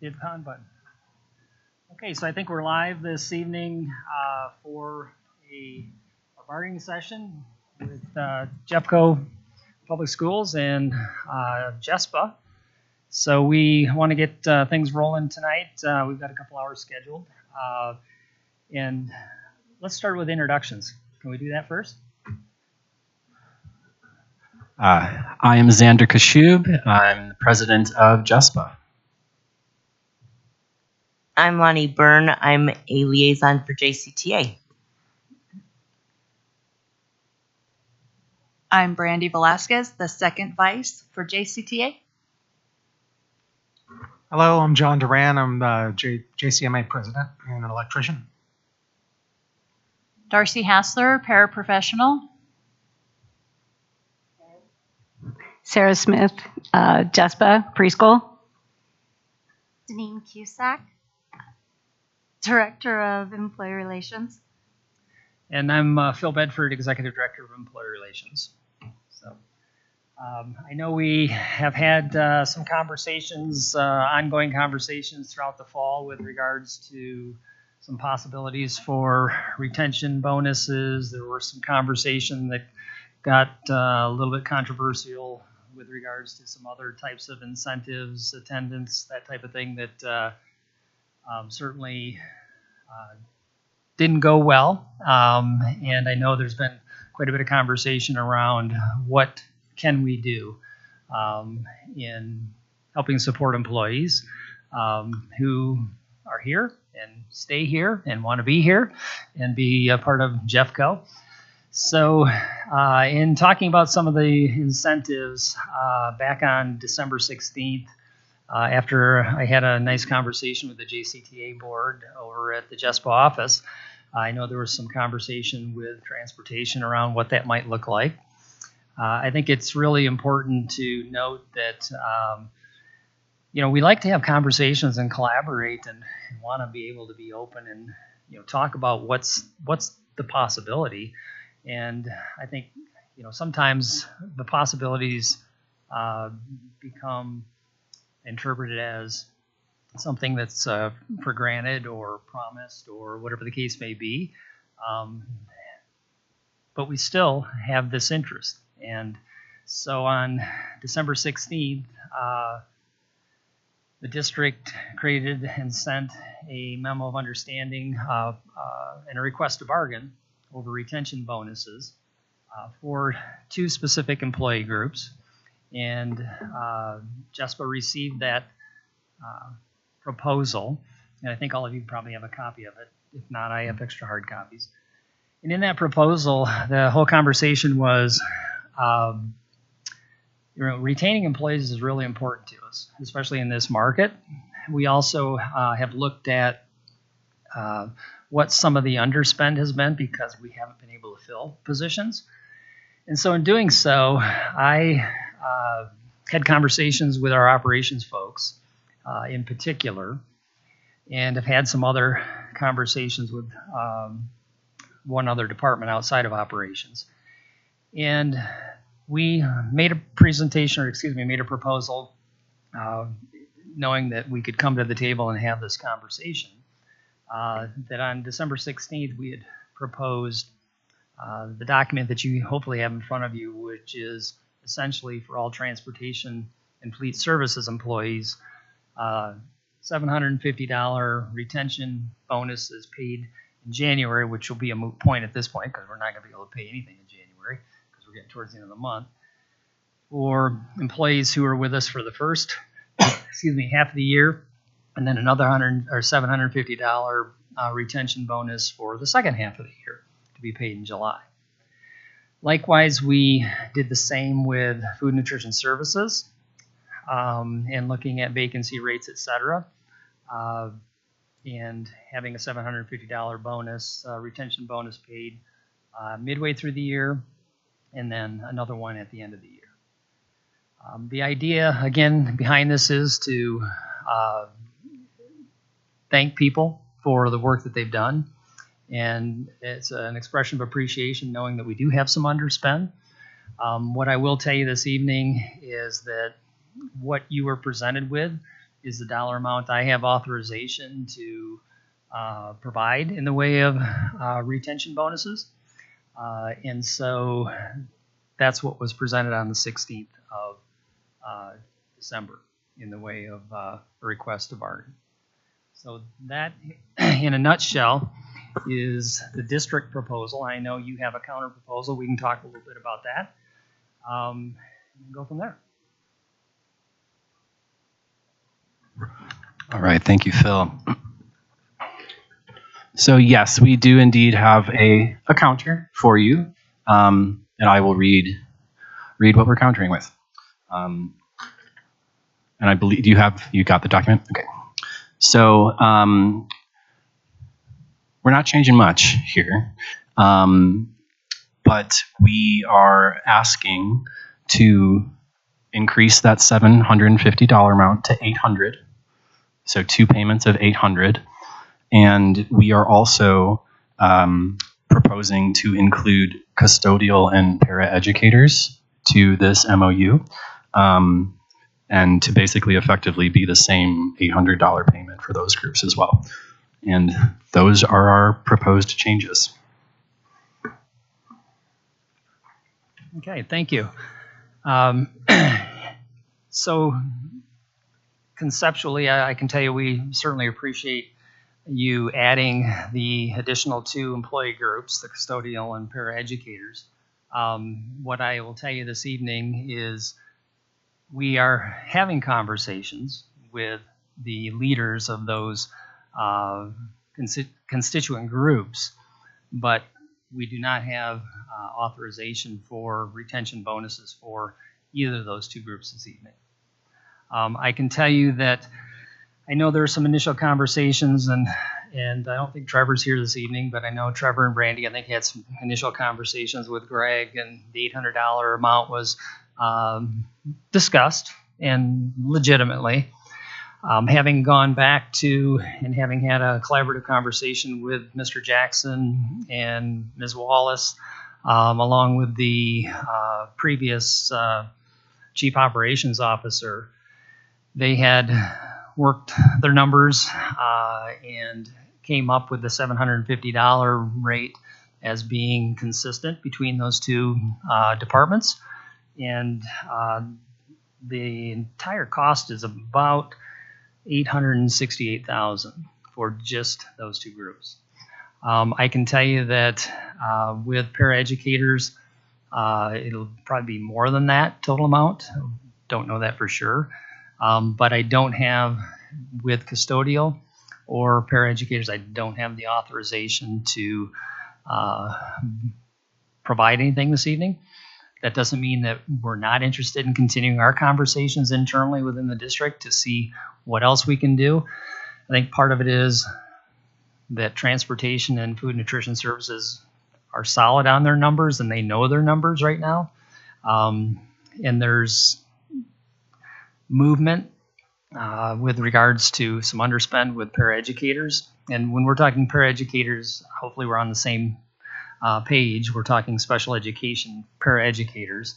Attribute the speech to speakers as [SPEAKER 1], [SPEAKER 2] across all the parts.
[SPEAKER 1] Hit the on button. Okay, so I think we're live this evening for a bargaining session with Jeffco Public Schools and Jespa. So we want to get things rolling tonight. We've got a couple hours scheduled. And let's start with introductions. Can we do that first?
[SPEAKER 2] I am Xander Kashub. I'm the president of Jespa.
[SPEAKER 3] I'm Lonnie Byrne. I'm a liaison for JCEA.
[SPEAKER 4] I'm Brandy Velasquez, the second vice for JCEA.
[SPEAKER 5] Hello, I'm John Duran. I'm the JCMA president and an electrician.
[SPEAKER 4] Darcy Hassler, paraprofessional.
[SPEAKER 6] Sarah Smith, Jespa preschool.
[SPEAKER 7] Deneen Cusack, Director of Employee Relations.
[SPEAKER 1] And I'm Phil Bedford, Executive Director of Employee Relations. So I know we have had some conversations, ongoing conversations throughout the fall with regards to some possibilities for retention bonuses. There were some conversation that got a little bit controversial with regards to some other types of incentives, attendance, that type of thing that certainly didn't go well. And I know there's been quite a bit of conversation around what can we do in helping support employees who are here and stay here and want to be here and be a part of Jeffco. So in talking about some of the incentives, back on December 16th, after I had a nice conversation with the JCEA board over at the Jespa office, I know there was some conversation with transportation around what that might look like. I think it's really important to note that, we like to have conversations and collaborate and want to be able to be open and, talk about what's the possibility. And I think, sometimes the possibilities become interpreted as something that's for granted or promised or whatever the case may be. But we still have this interest. And so on December 16th, the district created and sent a memo of understanding and a request to bargain over retention bonuses for two specific employee groups. And Jespa received that proposal, and I think all of you probably have a copy of it. If not, I have extra hard copies. And in that proposal, the whole conversation was, retaining employees is really important to us, especially in this market. We also have looked at what some of the underspend has been because we haven't been able to fill positions. And so in doing so, I had conversations with our operations folks in particular, and have had some other conversations with one other department outside of operations. And we made a made a proposal, knowing that we could come to the table and have this conversation, that on December 16th, we had proposed the document that you hopefully have in front of you, which is essentially for all transportation and fleet services employees, $750 retention bonus is paid in January, which will be a moot point at this point because we're not going to be able to pay anything in January because we're getting towards the end of the month. For employees who are with us for the first, half of the year, and then another $750 retention bonus for the second half of the year to be paid in July. Likewise, we did the same with food nutrition services and looking at vacancy rates, et cetera, and having a $750 bonus, retention bonus paid midway through the year, and then another one at the end of the year. The idea, again, behind this is to thank people for the work that they've done. And it's an expression of appreciation knowing that we do have some underspend. What I will tell you this evening is that what you were presented with is the dollar amount I have authorization to provide in the way of retention bonuses. And so that's what was presented on the 16th of December in the way of a request to bargain. So that, in a nutshell, is the district proposal. I know you have a counter proposal. We can talk a little bit about that. And go from there.
[SPEAKER 2] All right, thank you, Phil. So yes, we do indeed have a counter for you, and I will read what we're countering with. And I believe you got the document? Okay. So we're not changing much here, but we are asking to increase that $750 amount to $800. So 2 payments of $800. And we are also proposing to include custodial and paraeducators to this MOU, and to basically effectively be the same $800 payment for those groups as well. And those are our proposed changes.
[SPEAKER 1] Okay, thank you. So conceptually, I can tell you we certainly appreciate you adding the additional 2 employee groups, the custodial and paraeducators. What I will tell you this evening is we are having conversations with the leaders of those constituent groups, but we do not have authorization for retention bonuses for either of those 2 groups this evening. I can tell you that I know there are some initial conversations, and I don't think Trevor's here this evening, but I know Trevor and Brandy, I think, had some initial conversations with Greg, and the $800 amount was discussed, and legitimately. Having gone back to and having had a collaborative conversation with Mr. Jackson and Ms. Wallace, along with the previous Chief Operations Officer, they had worked their numbers and came up with the $750 rate as being consistent between those 2 departments. And the entire cost is about $868,000 for just those 2 groups. I can tell you that with paraeducators, it'll probably be more than that total amount. Don't know that for sure. But I don't have, with custodial or paraeducators, I don't have the authorization to provide anything this evening. That doesn't mean that we're not interested in continuing our conversations internally within the district to see what else we can do. I think part of it is that transportation and food nutrition services are solid on their numbers, and they know their numbers right now. And there's movement with regards to some underspend with paraeducators. And when we're talking paraeducators, hopefully we're on the same page. We're talking special education paraeducators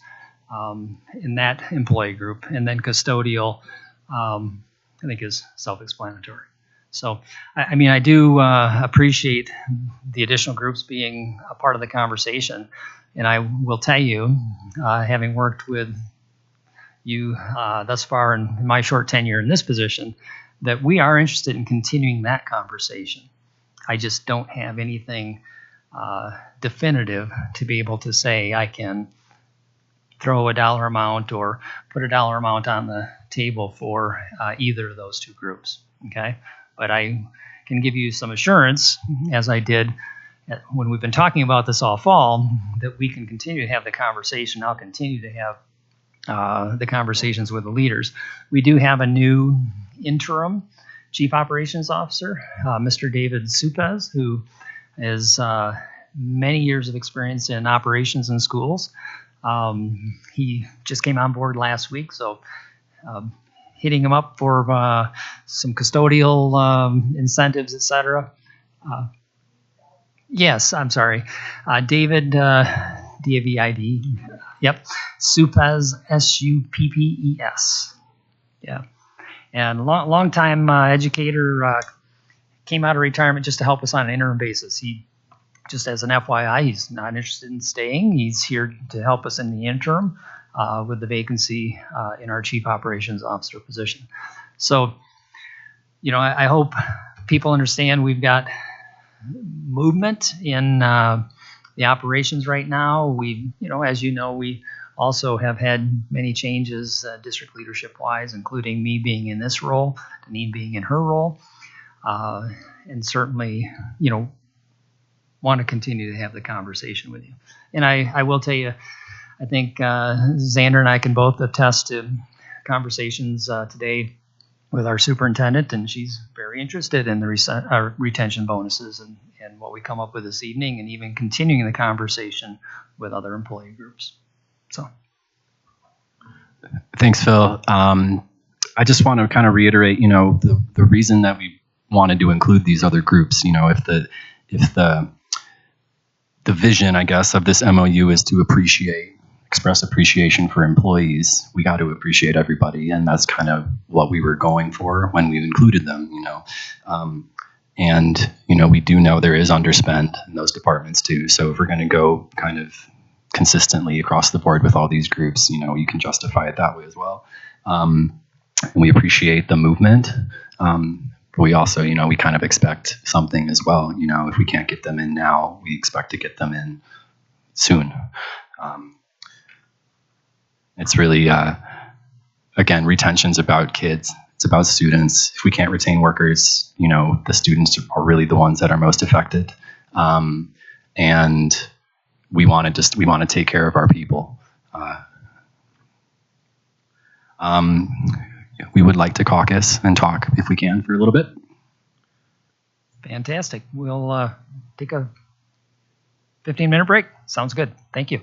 [SPEAKER 1] in that employee group. And then custodial, I think, is self-explanatory. So, I mean, I do appreciate the additional groups being a part of the conversation. And I will tell you, having worked with you thus far in my short tenure in this position, that we are interested in continuing that conversation. I just don't have anything definitive to be able to say I can throw a dollar amount or put a dollar amount on the table for either of those 2 groups. Okay, but I can give you some assurance, as I did when we've been talking about this all fall, that we can continue to have the conversation. I'll continue to have the conversations with the leaders. We do have a new interim Chief Operations Officer, Mr. David Supez, who has many years of experience in operations in schools. He just came on board last week, so hitting him up for some custodial incentives, etc. Yes, I'm sorry. David, D-A-V-I-D. Yep. Supez, S-U-P-P-E-S. Yeah. and long time educator, came out of retirement just to help us on an interim basis. He, just as an FYI, he's not interested in staying. He's here to help us in the interim with the vacancy in our chief operations officer position. So, I hope people understand we've got movement in the operations right now. We, as we also have had many changes district leadership wise, including me being in this role, Deneen being in her role, and certainly, want to continue to have the conversation with you. And I will tell you, I think Xander and I can both attest to conversations today with our superintendent, and she's very interested in the retention bonuses and what we come up with this evening, and even continuing the conversation with other employee groups. So,
[SPEAKER 2] Thanks, Phil. I just want to kind of reiterate, the reason that we wanted to include these other groups. If the vision, I guess, of this MOU is to express appreciation for employees, we got to appreciate everybody, and that's kind of what we were going for when we included them. And we do know there is underspend in those departments too. So if we're going to go kind of consistently across the board with all these groups, you can justify it that way as well. And we appreciate the movement. But we also, we kind of expect something as well. If we can't get them in now, we expect to get them in soon. It's really, again, retention's about kids. It's about students. If we can't retain workers, the students are really the ones that are most affected. And we want to take care of our people. We would like to caucus and talk if we can for a little bit.
[SPEAKER 1] Fantastic. We'll take a 15-minute break. Sounds good. Thank you.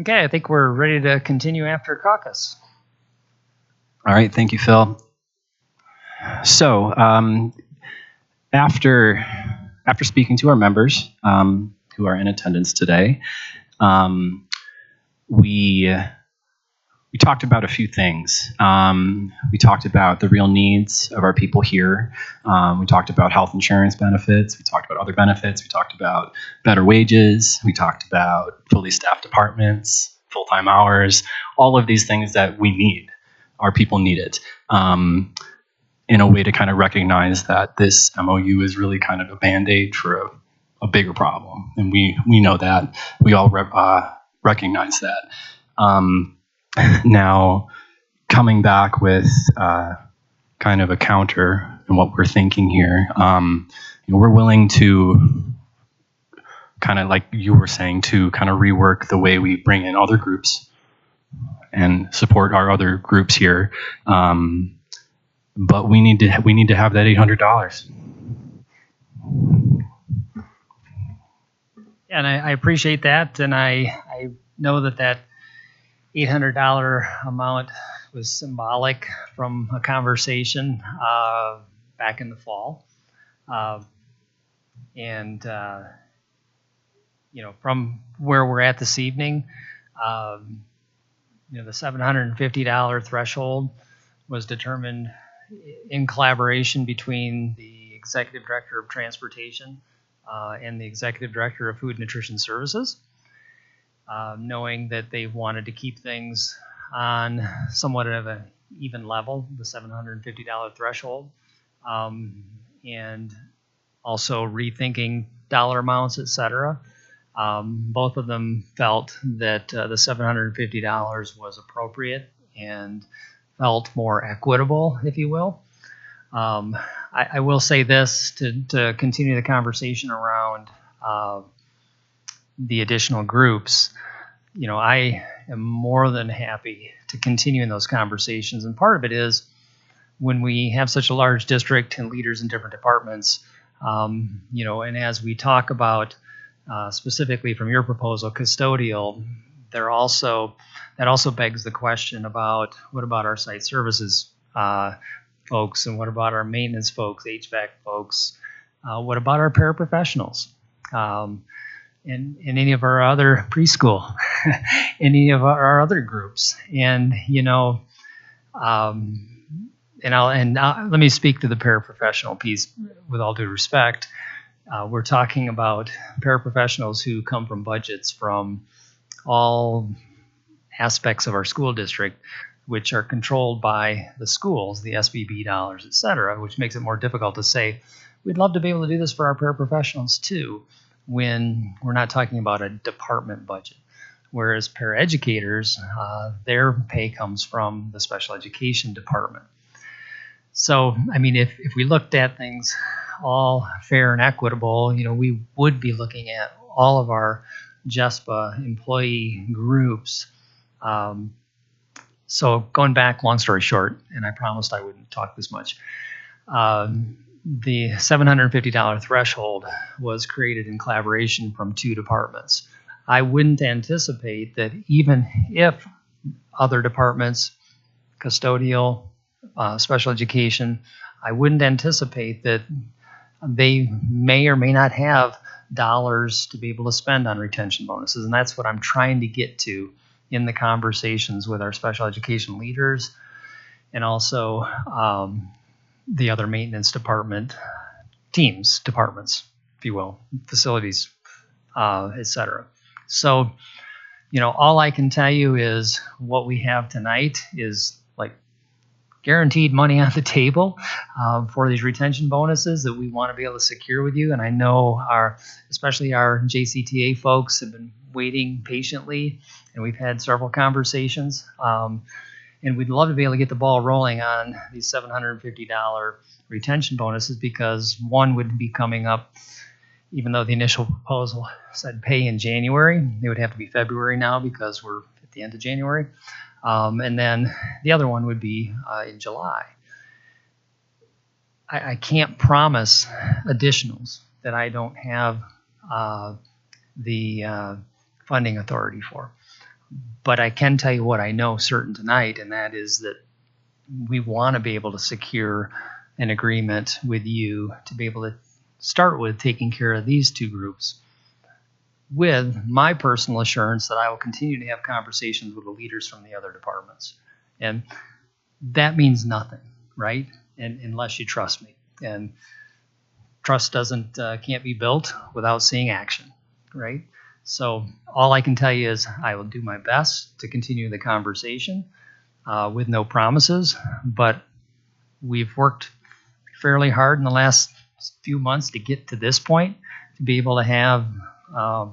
[SPEAKER 1] Okay, I think we're ready to continue after caucus.
[SPEAKER 2] All right, thank you, Phil. So after speaking to our members who are in attendance today, we talked about a few things. We talked about the real needs of our people here. We talked about health insurance benefits. We talked about other benefits. We talked about better wages. We talked about fully staffed departments, full-time hours, all of these things that we need. Our people need it. In a way to kind of recognize that this MOU is really kind of a Band-Aid for a bigger problem. And we know that. We all recognize that. Now, coming back with kind of a counter and what we're thinking here, we're willing to kind of, like you were saying, to kind of rework the way we bring in other groups and support our other groups here. But we need to have that $800.
[SPEAKER 1] And I appreciate that, and I know that $800 amount was symbolic from a conversation back in the fall, and from where we're at this evening, the $750 threshold was determined in collaboration between the Executive Director of Transportation and the Executive Director of Food and Nutrition Services, knowing that they wanted to keep things on somewhat of an even level, the $750 threshold, and also rethinking dollar amounts, et cetera. Both of them felt that the $750 was appropriate and felt more equitable, if you will. I will say this to continue the conversation around the additional groups. I am more than happy to continue in those conversations, and part of it is when we have such a large district and leaders in different departments, and as we talk about specifically from your proposal, custodial, that also begs the question about what about our site services folks, and what about our maintenance folks, HVAC folks, what about our paraprofessionals, and any of our other preschool, any of our other groups, and let me speak to the paraprofessional piece with all due respect. We're talking about paraprofessionals who come from budgets from all aspects of our school district, which are controlled by the schools, the SBB dollars, et cetera, which makes it more difficult to say, we'd love to be able to do this for our paraprofessionals too, when we're not talking about a department budget. Whereas paraeducators, their pay comes from the special education department. So, if we looked at things all fair and equitable, we would be looking at all of our Jespa employee groups. So going back, long story short, and I promised I wouldn't talk this much, the $750 threshold was created in collaboration from two departments. I wouldn't anticipate that even if other departments, custodial, special education, I wouldn't anticipate that they may or may not have dollars to be able to spend on retention bonuses. And that's what I'm trying to get to in the conversations with our special education leaders and also the other maintenance department departments, if you will, facilities, et cetera. So, all I can tell you is what we have tonight is like guaranteed money on the table for these retention bonuses that we want to be able to secure with you. And I know especially our JCTA folks have been waiting patiently, and we've had several conversations. And we'd love to be able to get the ball rolling on these $750 retention bonuses, because one would be coming up, even though the initial proposal said pay in January, it would have to be February now because we're at the end of January. And then the other one would be in July. I can't promise additionals that I don't have the funding authority for. But I can tell you what I know certain tonight, and that is that we want to be able to secure an agreement with you to be able to start with taking care of these two groups, with my personal assurance that I will continue to have conversations with the leaders from the other departments. And that means nothing, right? And unless you trust me. And trust can't be built without seeing action, right? So all I can tell you is I will do my best to continue the conversation with no promises, but we've worked fairly hard in the last few months to get to this point, to be able to have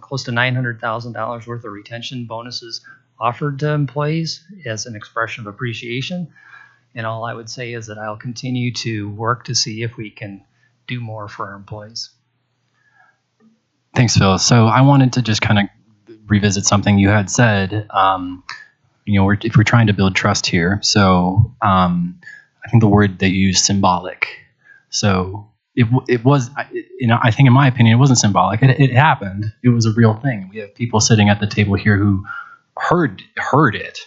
[SPEAKER 1] close to $900,000 worth of retention bonuses offered to employees as an expression of appreciation. And all I would say is that I'll continue to work to see if we can do more for our employees.
[SPEAKER 2] Thanks, Phil. So I wanted to just kind of revisit something you had said. If we're trying to build trust here, so I think the word that you used, symbolic. So it was, I think in my opinion, it wasn't symbolic. It happened. It was a real thing. We have people sitting at the table here who heard it,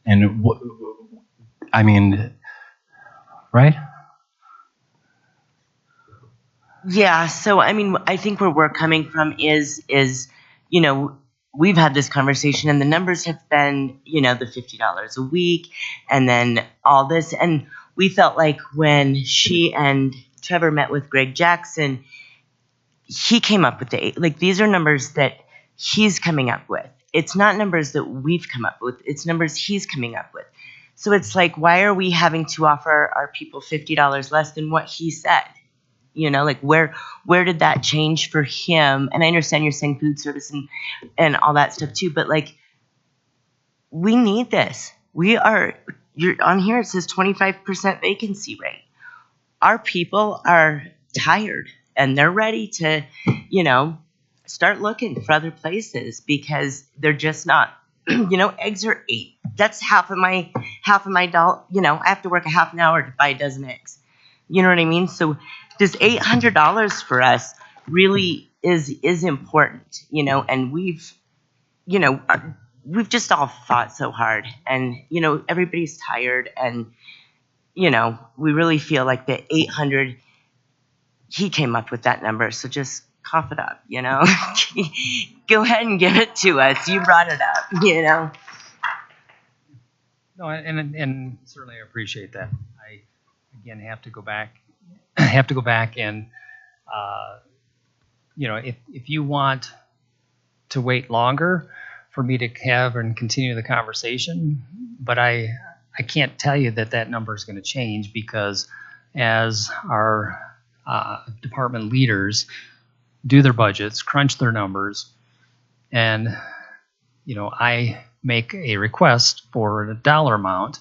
[SPEAKER 2] and right?
[SPEAKER 3] Yeah. So, I think where we're coming from is, we've had this conversation and the numbers have been, the $50 a week and then all this. And we felt like when she and Trevor met with Greg Jackson, he came up with these are numbers that he's coming up with. It's not numbers that we've come up with. It's numbers he's coming up with. So it's like, why are we having to offer our people $50 less than what he said? Where did that change for him? And I understand you're saying food service and all that stuff too, but we need this. You're on here, it says 25% vacancy rate. Our people are tired and they're ready to, start looking for other places because they're just not, eggs are $8. That's half of my dollar, I have to work a half an hour to buy a dozen eggs. You know what I mean? So this $800 for us really is important, and we've just all fought so hard and, everybody's tired and, we really feel like the 800, he came up with that number. So just cough it up, go ahead and give it to us. You brought it up,
[SPEAKER 1] No, and certainly I appreciate that. I, again, have to go back and, if you want to wait longer for me to have and continue the conversation, but I can't tell you that number is going to change because as our department leaders do their budgets, crunch their numbers, and, I make a request for a dollar amount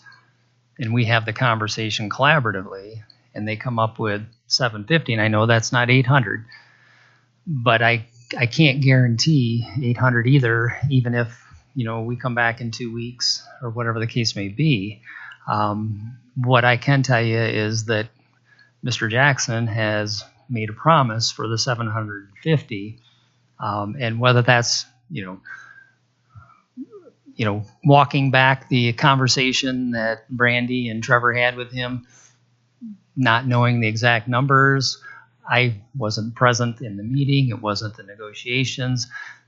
[SPEAKER 1] and we have the conversation collaboratively and they come up with $750, and I know that's not $800, but I can't guarantee $800 either, even if, we come back in 2 weeks or whatever the case may be. What I can tell you is that Mr. Jackson has made a promise for the $750, and whether that's, walking back the conversation that Brandy and Trevor had with him, not knowing the exact numbers. I wasn't present in the meeting. It wasn't the negotiations.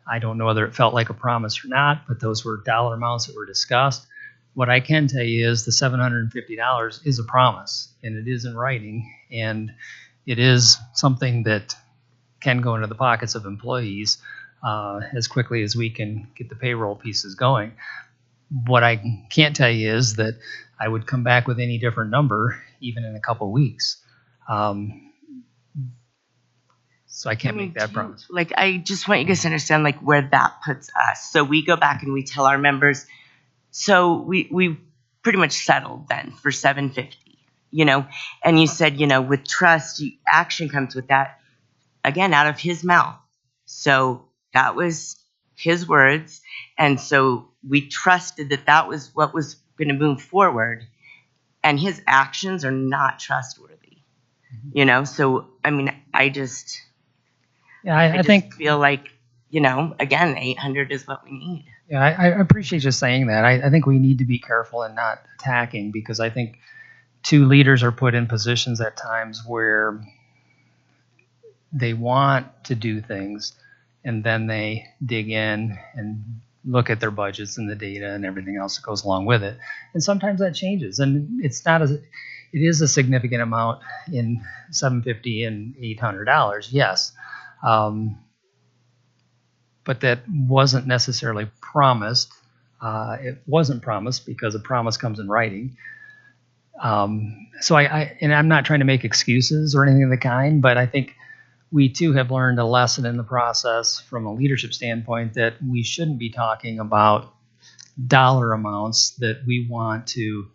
[SPEAKER 1] I don't know whether it felt like a promise or not, but those were dollar amounts that were discussed. What I can tell you is the $750 is a promise, and it is in writing, and it is something that can go into the pockets of employees as quickly as we can get the payroll pieces going. What I can't tell you is that I would come back with any different number, even in a couple weeks. So I can't make that promise.
[SPEAKER 3] I just want you guys to understand where that puts us. So we go back and we tell our members. So we pretty much settled then for $750, and you said, with trust, action comes with that, again, out of his mouth. So that was his words. And so we trusted that was what was going to move forward, and his actions are not trustworthy, So, I just,
[SPEAKER 1] Yeah, I think
[SPEAKER 3] feel like, again, 800 is what we need.
[SPEAKER 1] Yeah, I appreciate you saying that. I think we need to be careful and not attacking, because I think two leaders are put in positions at times where they want to do things and then they dig in and look at their budgets and the data and everything else that goes along with it. And sometimes that changes, and it is a significant amount in $750 and $800, yes. But that wasn't necessarily promised. It wasn't promised because a promise comes in writing. So and I'm not trying to make excuses or anything of the kind, but I think we too have learned a lesson in the process from a leadership standpoint that we shouldn't be talking about dollar amounts that we want to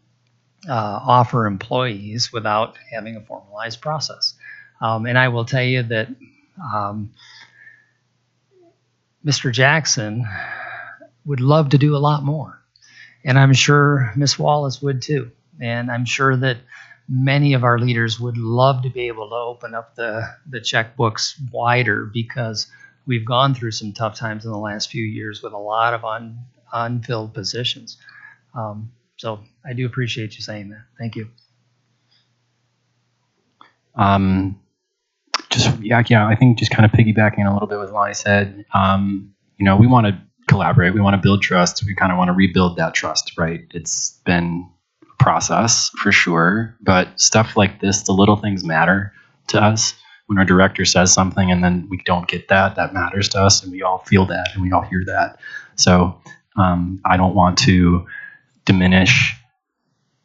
[SPEAKER 1] offer employees without having a formalized process. And I will tell you that Mr. Jackson would love to do a lot more. And I'm sure Ms. Wallace would too. And I'm sure that many of our leaders would love to be able to open up the checkbooks wider, because we've gone through some tough times in the last few years with a lot of unfilled positions. So I do appreciate you saying that. Thank you.
[SPEAKER 2] I think just kind of piggybacking a little bit with what I said, we want to collaborate. We want to build trust. We kind of want to rebuild that trust, right? It's been a process for sure, but stuff like this, the little things matter to us. When our director says something and then we don't get that matters to us, and we all feel that and we all hear that. So I don't want to diminish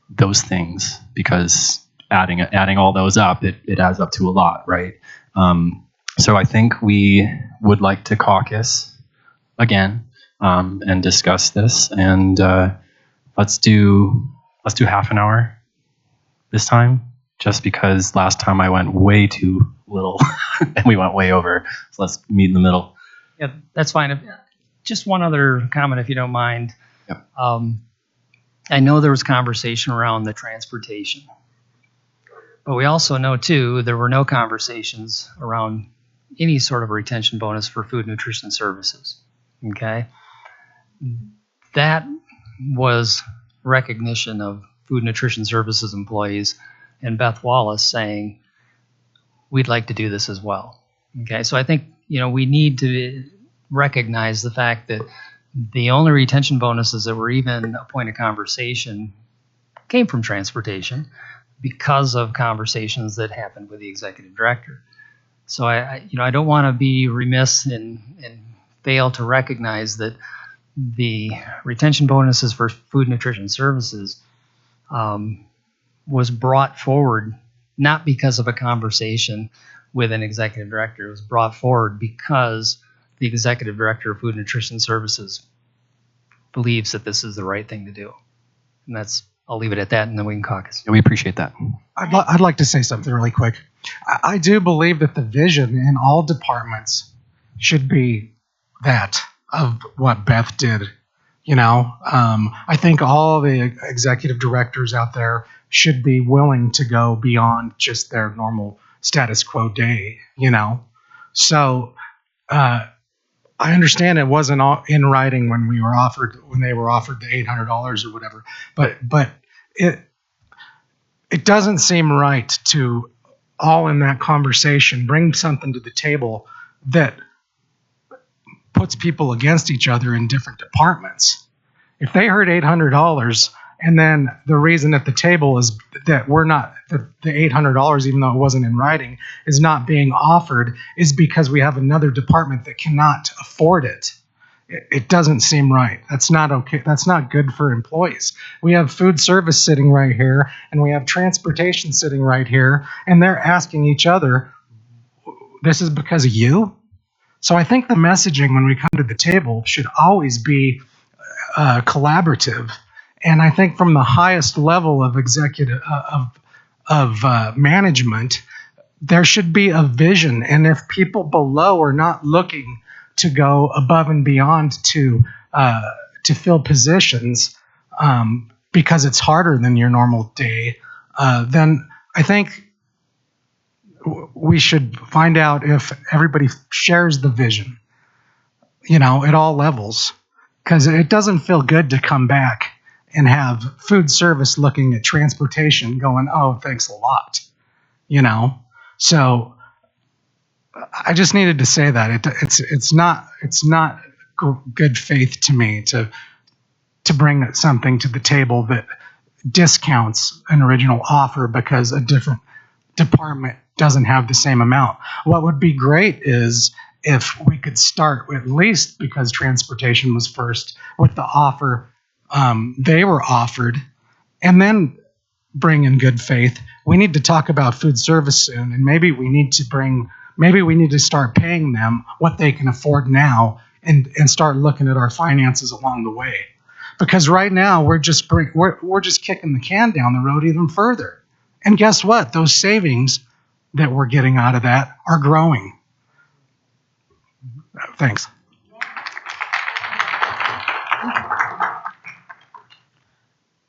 [SPEAKER 2] those things, because adding all those up, it adds up to a lot, right? So I think we would like to caucus again and discuss this, and let's do half an hour this time, just because last time I went way too little and we went way over. So let's meet in the middle.
[SPEAKER 1] Yeah, that's fine. Just one other comment, if you don't mind.
[SPEAKER 2] Yep.
[SPEAKER 1] I know there was conversation around the transportation, but we also know too there were no conversations around any sort of retention bonus for food nutrition services. Okay, that was recognition of food nutrition services employees and Beth Wallace saying we'd like to do this as well. Okay, so I think we need to recognize the fact that the only retention bonuses that were even a point of conversation came from transportation because of conversations that happened with the executive director. So I don't want to be remiss and fail to recognize that the retention bonuses for food nutrition services was brought forward not because of a conversation with an executive director. It was brought forward because the executive director of food nutrition services believes that this is the right thing to do. And I'll leave it at that, and then we can caucus.
[SPEAKER 2] Yeah, we appreciate that.
[SPEAKER 5] I'd like to say something really quick. I do believe that the vision in all departments should be that of what Beth did. I think all the executive directors out there should be willing to go beyond just their normal status quo day, So I understand it wasn't all in writing when they were offered the $800 or whatever, but it doesn't seem right to all in that conversation bring something to the table that puts people against each other in different departments. If they heard $800 and then the reason at the table is that the $800, even though it wasn't in writing, is not being offered, is because we have another department that cannot afford it. It doesn't seem right. That's not okay. That's not good for employees. We have food service sitting right here, and we have transportation sitting right here, and they're asking each other, this is because of you? So I think the messaging when we come to the table should always be collaborative. And I think from the highest level of executive of management, there should be a vision. And if people below are not looking to go above and beyond to fill positions because it's harder than your normal day, then I think we should find out if everybody shares the vision, at all levels. because it doesn't feel good to come back and have food service looking at transportation going, oh, thanks a lot, you know? So I just needed to say that it's not good faith to me to bring something to the table that discounts an original offer because a different department doesn't have the same amount. What would be great is if we could start, at least because transportation was first, with the offer they were offered, and then bring in good faith. We need to talk about food service soon, and maybe we need to start paying them what they can afford now, and start looking at our finances along the way. Because right now we're just kicking the can down the road even further. And guess what? Those savings that we're getting out of that are growing. Thanks.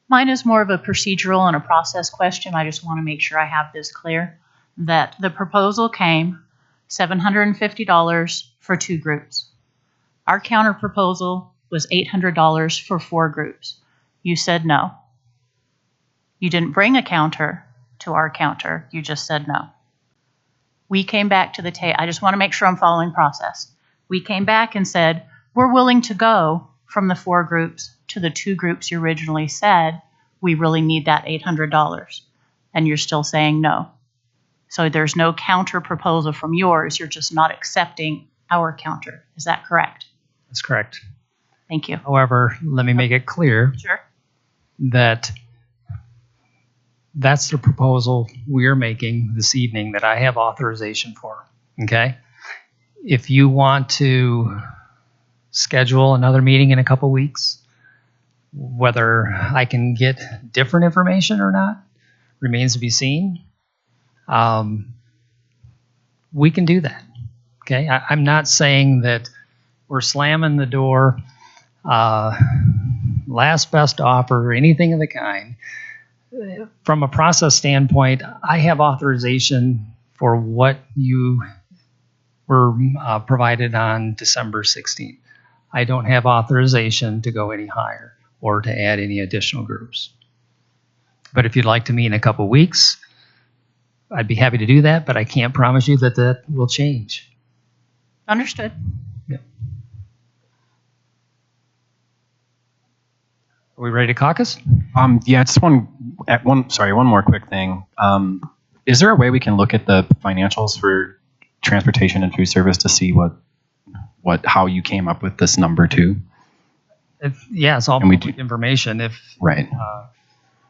[SPEAKER 8] Mine is more of a procedural and a process question. I just want to make sure I have this clear. That the proposal came $750 for 2 groups. Our counter proposal was $800 for 4 groups. You said no. You didn't bring a counter to our counter. You just said no. We came back to the table. I just want to make sure I'm following process. We came back and said, we're willing to go from the 4 groups to the 2 groups you originally said. We really need that $800. And you're still saying no. So there's no counter proposal from yours. You're just not accepting our counter. Is that correct?
[SPEAKER 1] That's correct.
[SPEAKER 8] Thank you.
[SPEAKER 1] However, let me make it clear
[SPEAKER 8] Sure.
[SPEAKER 1] that that's the proposal we're making this evening that I have authorization for. Okay? If you want to schedule another meeting in a couple weeks, whether I can get different information or not remains to be seen. We can do that. Okay? I'm not saying that we're slamming the door, last best offer, or anything of the kind. From a process standpoint, I have authorization for what you were provided on December 16th. I don't have authorization to go any higher or to add any additional groups. But if you'd like to meet in a couple weeks, I'd be happy to do that, but I can't promise you that that will change.
[SPEAKER 8] Understood.
[SPEAKER 1] Yeah. Are we ready to caucus?
[SPEAKER 2] Yeah, just one more quick thing. Is there a way we can look at the financials for transportation and food service to see how you came up with this number too?
[SPEAKER 1] It's all
[SPEAKER 2] And we
[SPEAKER 1] public information. If
[SPEAKER 2] Right.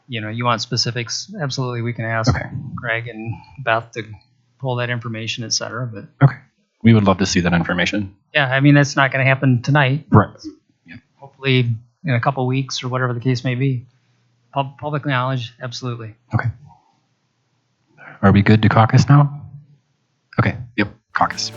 [SPEAKER 1] you want specifics, absolutely, we can ask
[SPEAKER 2] Okay.
[SPEAKER 1] Greg and Beth to pull that information, et cetera. But
[SPEAKER 2] Okay. We would love to see that information.
[SPEAKER 1] yeah, I mean, that's not going to happen tonight.
[SPEAKER 2] Right.
[SPEAKER 1] Hopefully in a couple weeks or whatever the case may be. Public knowledge, absolutely.
[SPEAKER 2] Okay. Are we good to caucus now? Okay. Yep. Caucus.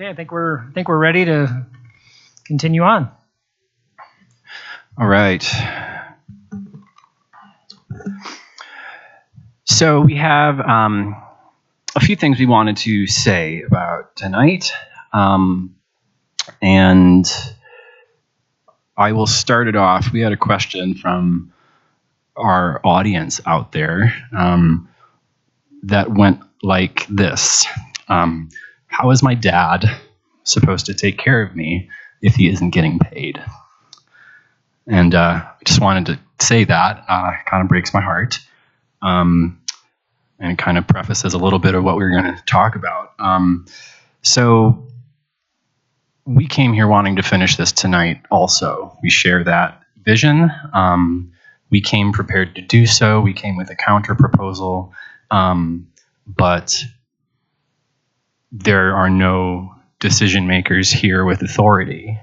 [SPEAKER 1] Okay, I think we're ready to continue on.
[SPEAKER 2] All right. So we have a few things we wanted to say about tonight. And I will start it off. We had a question from our audience out there that went like this. How is my dad supposed to take care of me if he isn't getting paid? And I just wanted to say that. It kind of breaks my heart. And kind of prefaces a little bit of what we're going to talk about. So we came here wanting to finish this tonight also. We share that vision. We came prepared to do so. We came with a counter proposal. But there are no decision makers here with authority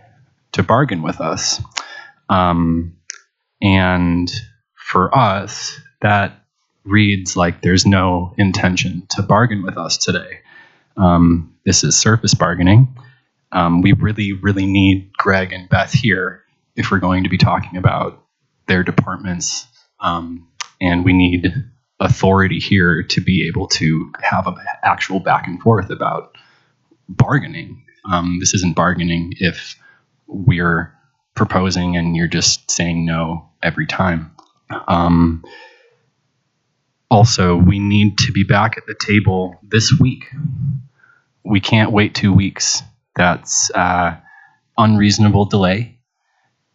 [SPEAKER 2] to bargain with us. And for us, that reads like there's no intention to bargain with us today. This is surface bargaining. We really, really need Greg and Beth here if we're going to be talking about their departments. And we need authority here to be able to have an actual back and forth about bargaining. This isn't bargaining if we're proposing and you're just saying no every time. Also, we need to be back at the table this week. We can't wait 2 weeks. That's unreasonable delay.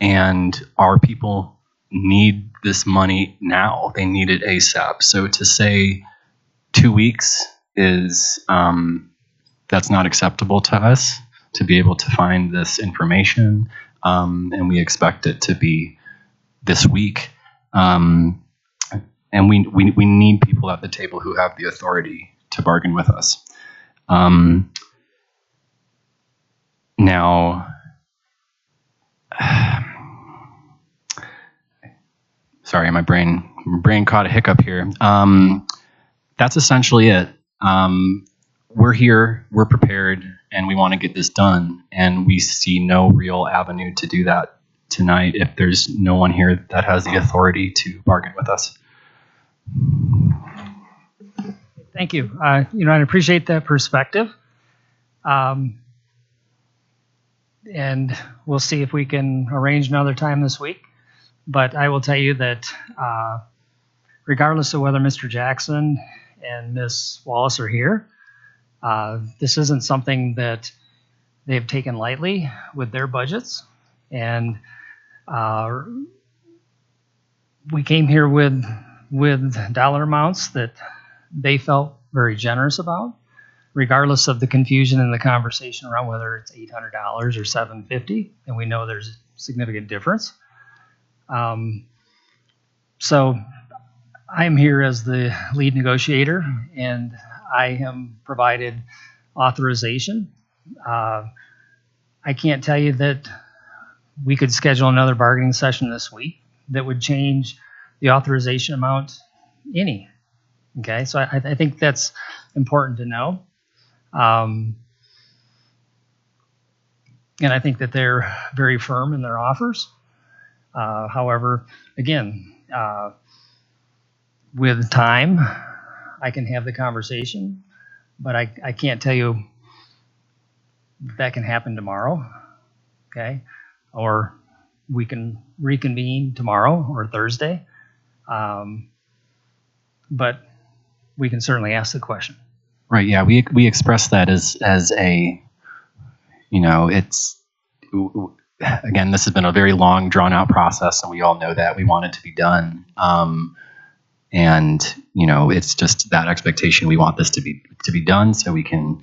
[SPEAKER 2] And our people need this money now. They need it ASAP. So to say 2 weeks is, that's not acceptable to us to be able to find this information. And we expect it to be this week. And we need people at the table who have the authority to bargain with us. Now, sorry, my brain caught a hiccup here. That's essentially it. We're here, we're prepared, and we want to get this done. And we see no real avenue to do that tonight if there's no one here that has the authority to bargain with us.
[SPEAKER 1] Thank you. I appreciate that perspective. And we'll see if we can arrange another time this week. But I will tell you that regardless of whether Mr. Jackson and Ms. Wallace are here, this isn't something that they've taken lightly with their budgets. And we came here with dollar amounts that they felt very generous about, regardless of the confusion in the conversation around whether it's $800 or $750, and we know there's a significant difference. So I'm here as the lead negotiator, and I am provided authorization. I can't tell you that we could schedule another bargaining session this week that would change the authorization amount any. Okay, so I think that's important to know. And I think that they're very firm in their offers. However, again, with time, I can have the conversation, but I can't tell you that can happen tomorrow, okay? Or we can reconvene tomorrow or Thursday. But we can certainly ask the question.
[SPEAKER 2] Right. Yeah. We express that as a, it's, again, this has been a very long, drawn out process, and we all know that. We want it to be done. And it's just that expectation. We want this to be done so we can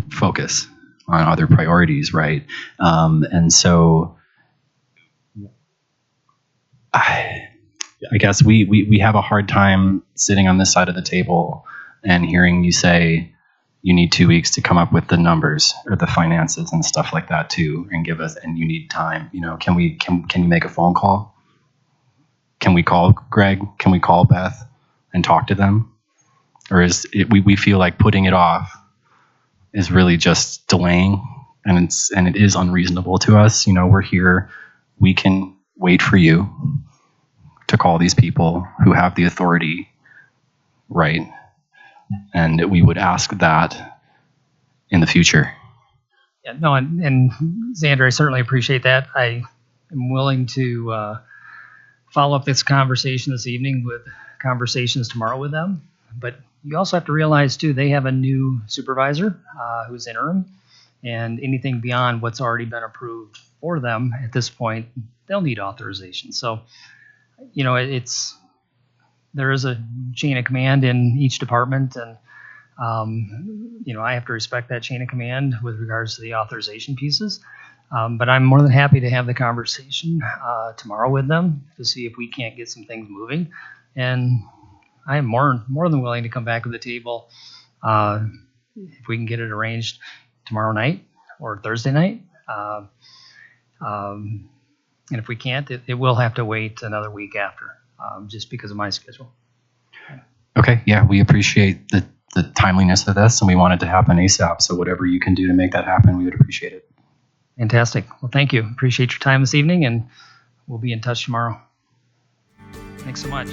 [SPEAKER 2] focus on other priorities, right? And so I guess we have a hard time sitting on this side of the table and hearing you say you need 2 weeks to come up with the numbers or the finances and stuff like that too, and and you need time. Can you make a phone call? Can we call Greg? Can we call Beth and talk to them? Or is it we feel like putting it off is really just delaying, and it is unreasonable to us. We're here. We can wait for you to call these people who have the authority, right? And we would ask that in the future.
[SPEAKER 1] Yeah, no, and Xander, I certainly appreciate that. I am willing to follow up this conversation this evening with conversations tomorrow with them. But you also have to realize, too, they have a new supervisor who's interim, and anything beyond what's already been approved for them at this point, they'll need authorization. So, there is a chain of command in each department, and I have to respect that chain of command with regards to the authorization pieces. But I'm more than happy to have the conversation tomorrow with them to see if we can't get some things moving. And I am more than willing to come back to the table if we can get it arranged tomorrow night or Thursday night. And if we can't, it will have to wait another week after, just because of my schedule.
[SPEAKER 2] Okay, yeah, we appreciate the timeliness of this, and we want it to happen ASAP. So whatever you can do to make that happen, we would appreciate it.
[SPEAKER 1] Fantastic. Well, thank you. Appreciate your time this evening, and we'll be in touch tomorrow. Thanks so much.